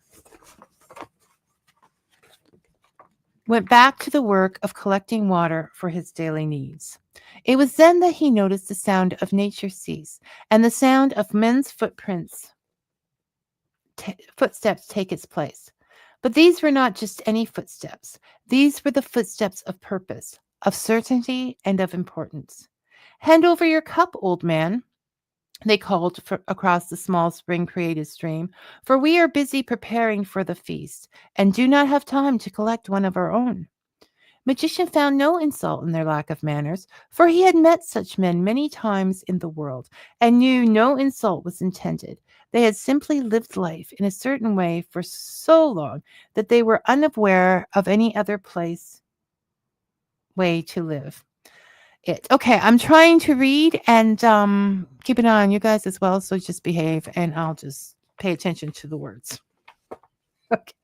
went back to the work of collecting water for his daily needs. It was then that he noticed the sound of nature cease and the sound of men's footsteps take its place. But these were not just any footsteps. These were the footsteps of purpose, of certainty, and of importance. Hand over your cup, old man, they called across the small spring-created stream, for we are busy preparing for the feast, and do not have time to collect one of our own. Magician found no insult in their lack of manners, for he had met such men many times in the world, and knew no insult was intended. They had simply lived life in a certain way for so long that they were unaware of any other way to live it. Okay, I'm trying to read and keep an eye on you guys as well, so just behave and I'll just pay attention to the words. Okay.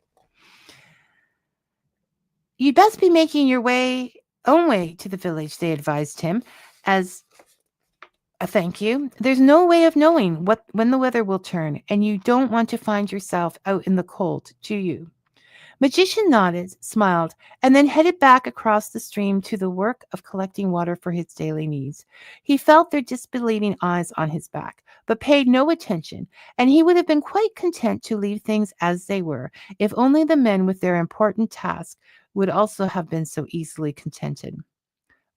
You'd best be making your own way to the village, they advised him, as a thank you. There's no way of knowing when the weather will turn, and you don't want to find yourself out in the cold, do you? Magician nodded, smiled, and then headed back across the stream to the work of collecting water for his daily needs. He felt their disbelieving eyes on his back, but paid no attention, and he would have been quite content to leave things as they were, if only the men with their important task would also have been so easily contented.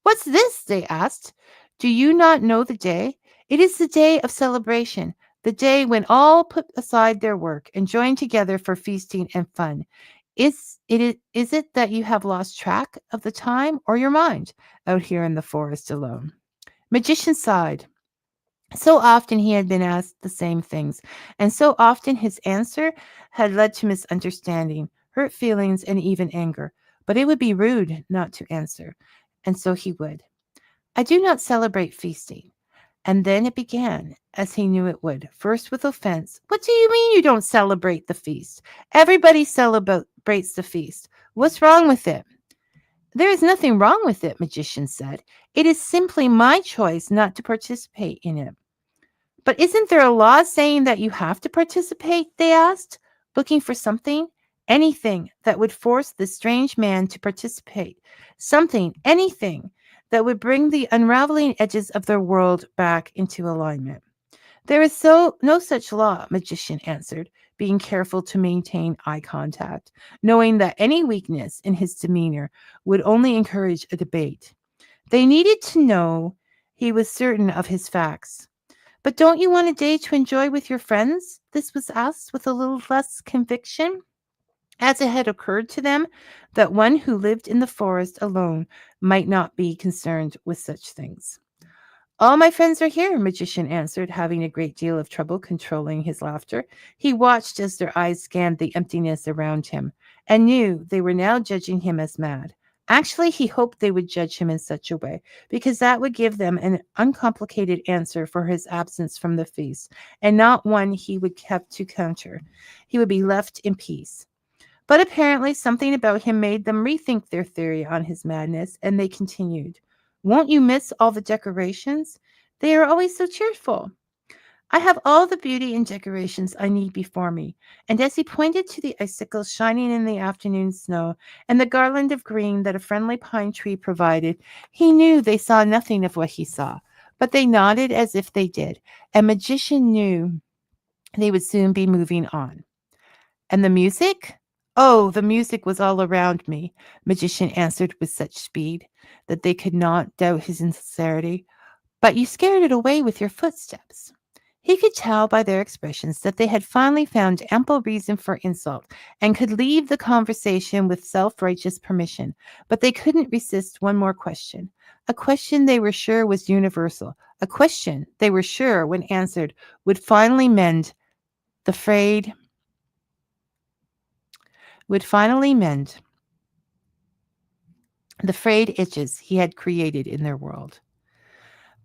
What's this? They asked. Do you not know the day? It is the day of celebration, the day when all put aside their work and join together for feasting and fun. Is it that you have lost track of the time or your mind out here in the forest alone? Magician sighed. So often he had been asked the same things, and so often his answer had led to misunderstanding, hurt feelings, and even anger. But it would be rude not to answer, and so he would. I do not celebrate feasting. And then it began. as he knew it would, first with offense. What do you mean you don't celebrate the feast? Everybody celebrates the feast. What's wrong with it? There is nothing wrong with it, Magician said. It is simply my choice not to participate in it. But isn't there a law saying that you have to participate? They asked, looking for something, anything that would force this strange man to participate. Something, anything that would bring the unraveling edges of their world back into alignment. There is no such law, Magician answered, being careful to maintain eye contact, knowing that any weakness in his demeanor would only encourage a debate. They needed to know he was certain of his facts. But don't you want a day to enjoy with your friends? This was asked with a little less conviction, as it had occurred to them that one who lived in the forest alone might not be concerned with such things. All my friends are here, Magician answered, having a great deal of trouble controlling his laughter. He watched as their eyes scanned the emptiness around him, and knew they were now judging him as mad. Actually, he hoped they would judge him in such a way, because that would give them an uncomplicated answer for his absence from the feast, and not one he would have to counter. He would be left in peace. But apparently something about him made them rethink their theory on his madness, and they continued. Won't you miss all the decorations? They are always so cheerful. I have all the beauty and decorations I need before me. And as he pointed to the icicles shining in the afternoon snow and the garland of green that a friendly pine tree provided, he knew they saw nothing of what he saw. But they nodded as if they did, and Magician knew they would soon be moving on. And the music? Oh, the music was all around me, Magician answered with such speed that they could not doubt his sincerity. But you scared it away with your footsteps. He could tell by their expressions that they had finally found ample reason for insult and could leave the conversation with self righteous permission. But they couldn't resist one more question. A question they were sure was universal. A question they were sure, when answered, would finally mend the frayed would finally mend the frayed itches he had created in their world.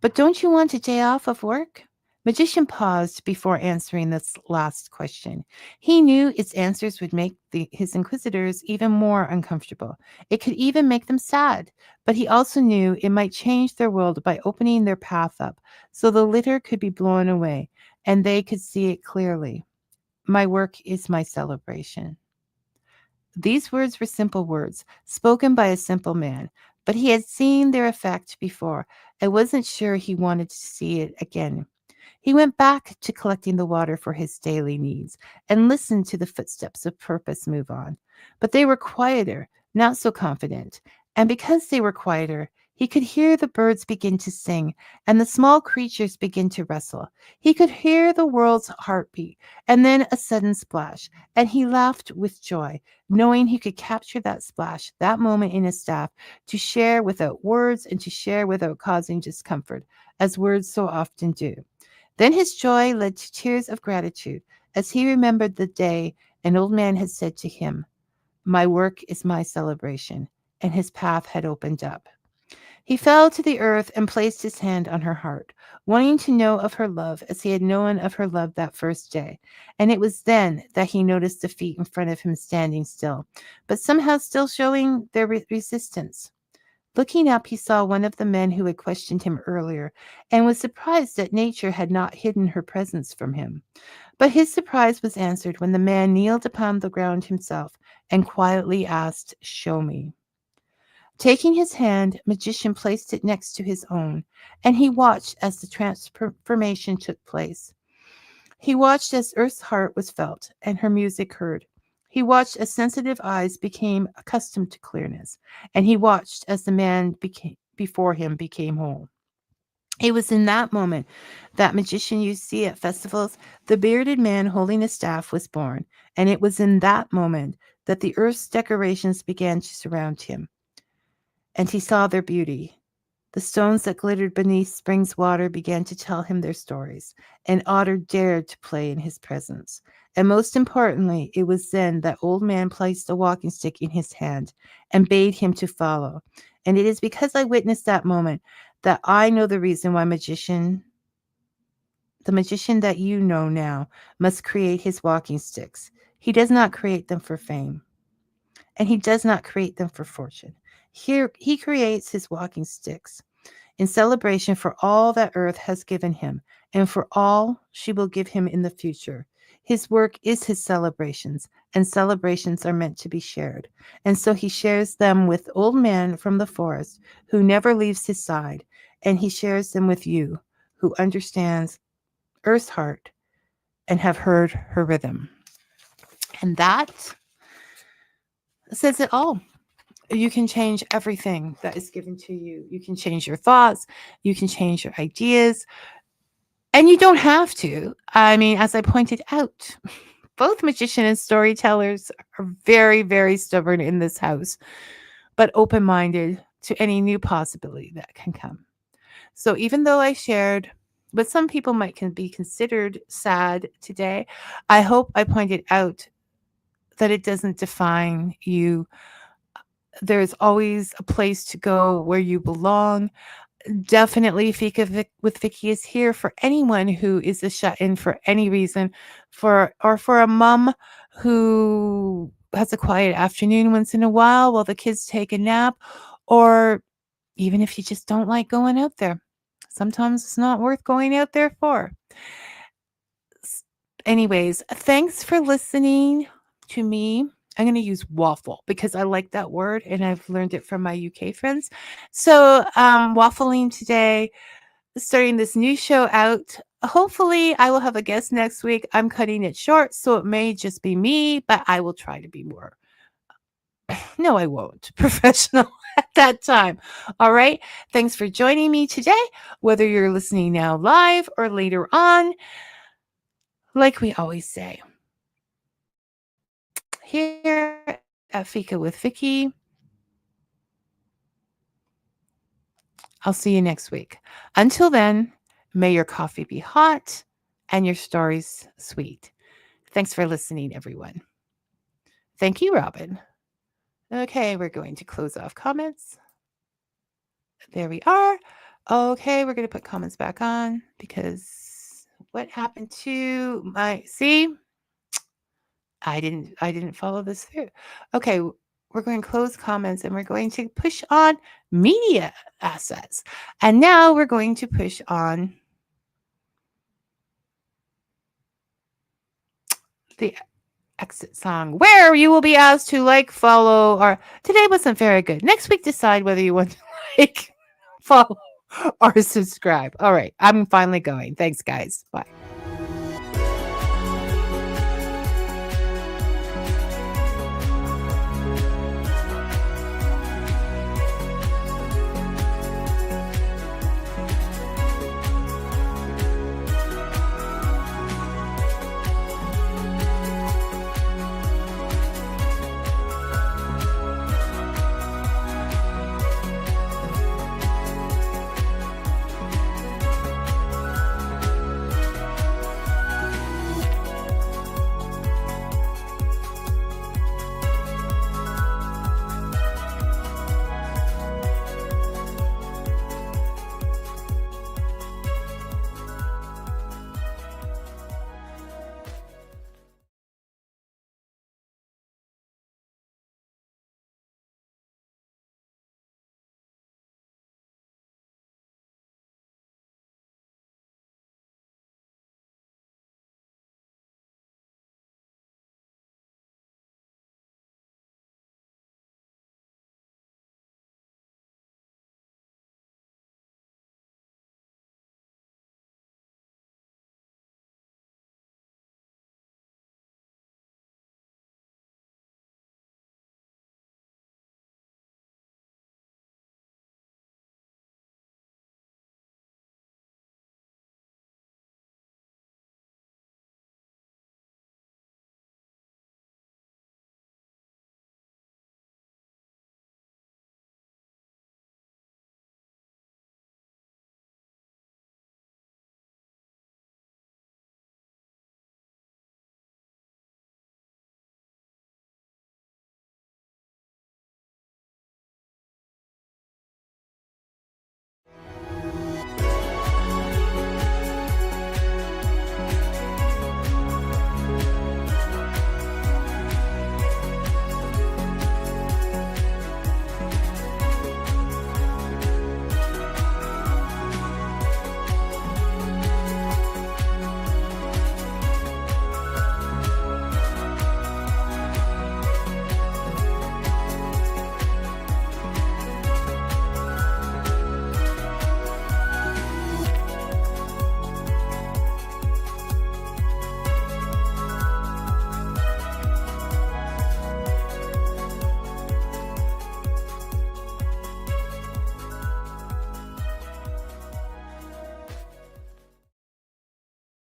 But don't you want a day off of work? Magician paused before answering this last question. He knew its answers would make his inquisitors even more uncomfortable. It could even make them sad. But he also knew it might change their world by opening their path up so the litter could be blown away and they could see it clearly. My work is my celebration. These words were simple words, spoken by a simple man, but he had seen their effect before and wasn't sure he wanted to see it again. He went back to collecting the water for his daily needs and listened to the footsteps of purpose move on. But they were quieter, not so confident. And because they were quieter, he could hear the birds begin to sing and the small creatures begin to wrestle. He could hear the world's heartbeat and then a sudden splash, and he laughed with joy, knowing he could capture that splash, that moment in his staff, to share without words and to share without causing discomfort, as words so often do. Then his joy led to tears of gratitude as he remembered the day an old man had said to him, My work is my celebration, and his path had opened up. He fell to the earth and placed his hand on her heart, wanting to know of her love as he had known of her love that first day. And it was then that he noticed the feet in front of him standing still, but somehow still showing their resistance. Looking up, he saw one of the men who had questioned him earlier and was surprised that nature had not hidden her presence from him. But his surprise was answered when the man kneeled upon the ground himself and quietly asked, Show me. Taking his hand, Magician placed it next to his own, and he watched as the transformation took place. He watched as Earth's heart was felt and her music heard. He watched as sensitive eyes became accustomed to clearness, and he watched as the man before him became whole. It was in that moment that magician you see at festivals, the bearded man holding a staff was born, and it was in that moment that the earth's decorations began to surround him, and he saw their beauty. The stones that glittered beneath spring's water began to tell him their stories, and Otter dared to play in his presence. And most importantly, it was then that old man placed a walking stick in his hand and bade him to follow. And it is because I witnessed that moment that I know the reason why magician the magician that you know now, must create his walking sticks. He does not create them for fame, and he does not create them for fortune. Here he creates his walking sticks in celebration for all that earth has given him, and for all she will give him in the future. His work is his celebrations, and celebrations are meant to be shared. And so he shares them with Old Man from the forest, who never leaves his side, and he shares them with you, who understands Earth's heart and have heard her rhythm. And that says it all. You can change everything that is given to you. You can change your thoughts, you can change your ideas, and you don't have to. I mean, as I pointed out, both magician and storytellers are very, very stubborn in this house, but open minded to any new possibility that can come. So even though I shared what some people might be considered sad today, I hope I pointed out that it doesn't define you. There's always a place to go where you belong. Definitely with Vicky is here for anyone who is a shut-in for any reason, for a mom who has a quiet afternoon once in a while the kids take a nap, or even if you just don't like going out there. Sometimes it's not worth going out there for. Anyways, thanks for listening to me. I'm going to use waffle because I like that word and I've learned it from my UK friends. So, waffling today, starting this new show out. Hopefully, I will have a guest next week. I'm cutting it short, so it may just be me, but I will try to be more. No, I won't. Professional at that time. All right. Thanks for joining me today, whether you're listening now live or later on. Like we always say, here at Fika with Vicky, I'll see you next week. Until then, may your coffee be hot and your stories sweet. Thanks for listening, everyone. Thank you, Robin. Okay, we're going to close off comments. There we are. Okay, we're going to put comments back on because what happened to my I didn't follow this through. Okay, we're going to close comments and we're going to push on media assets. And now we're going to push on the exit song where you will be asked to like, follow, or today wasn't very good. Next week, decide whether you want to like, follow, or subscribe. All right, I'm finally going. Thanks, guys. Bye.